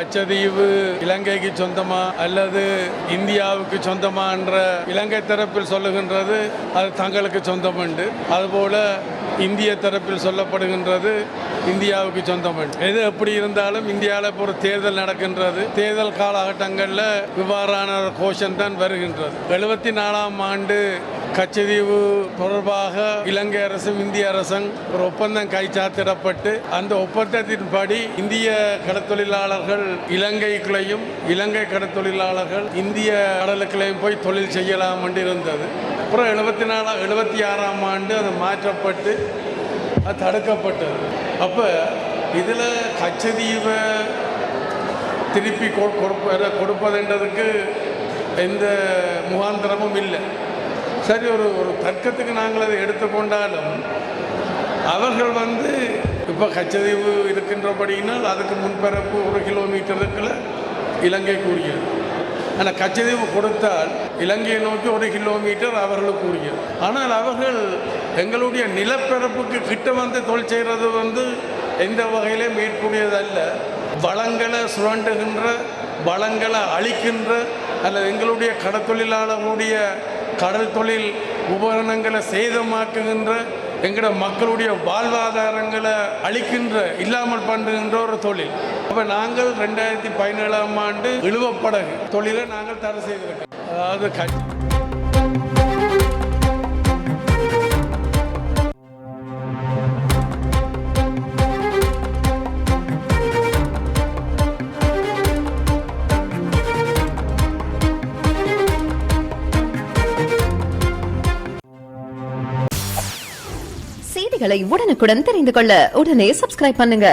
கச்சதீவு இலங்கைக்கு சொந்தமா அல்லது இந்தியாவுக்கு சொந்தமா என்ற இலங்கை தரப்பில் சொல்லுகின்றது அது தங்களுக்கு சொந்தம் என்று, அதுபோல இந்திய தரப்பில் சொல்லப்படுகின்றது இந்தியாவுக்கு சொந்தம் என்று. எது எப்படி இருந்தாலும் இந்தியாவில் இப்போ ஒரு தேர்தல் நடக்கின்றது. தேர்தல் காலகட்டங்களில் இவ்வாறான கோஷம் தான் வருகின்றது. 74ஆம் ஆண்டு கச்சதீவு தொடர்பாக இலங்கை அரசும் இந்திய அரசும் ஒரு ஒப்பந்தம் கைச்சாத்திடப்பட்டு அந்த ஒப்பந்தத்தின்படி இந்திய கடற்தொழிலாளர்கள் இலங்கைக்குள்ளேயும் இலங்கை கடற்தொழிலாளர்கள் இந்திய கடலுக்குள்ளேயும் போய் தொழில் செய்யலாம் என்று இருந்தது. அப்புறம் 76ஆம் ஆண்டு அது மாற்றப்பட்டு அது தடுக்கப்பட்டது. அப்போ இதில் கச்சதீவை திருப்பி கொடுப்பதுன்றதுக்கு எந்த முகாந்திரமும் இல்லை. சரி, ஒரு தர்க்கத்துக்கு நாங்கள் அதை எடுத்துக்கொண்டாலும் அவர்கள் இப்போ கச்சதீவு இருக்கின்றபடியினால் அதுக்கு முன்பரப்பு 1 கிலோமீட்டருக்குள்ள இலங்கை கூறியது. ஆனால் கச்சதீவு கொடுத்தால் இலங்கையை நோக்கி 1 கிலோமீட்டர் அவர்களுக்கு கூறியது. ஆனால் அவர்கள் எங்களுடைய நிலப்பரப்புக்கு கிட்ட தொழில் செய்கிறது எந்த வகையிலே மீட்கக்கூடியதல்ல. வளங்களை சுரண்டுகின்ற, வளங்களை அழிக்கின்ற அல்லது எங்களுடைய கடற்தொழிலாளர்களுடைய கடல் தொழில் உபகரணங்களை சேதமாக்குகின்ற, எங்களோட மக்களுடைய வாழ்வாதாரங்களை அழிக்கின்ற, இல்லாமல் பண்ணுகின்ற ஒரு தொழில். அப்போ நாங்கள் 2017ஆம் ஆண்டு இழுவப்படகு தொழிலை நாங்கள் தடை செய்திருக்கோம். அதாவது செய்திகளை உடனுக்குடன் தெரிந்து கொள்ள உடனே சப்ஸ்கிரைப் பண்ணுங்க.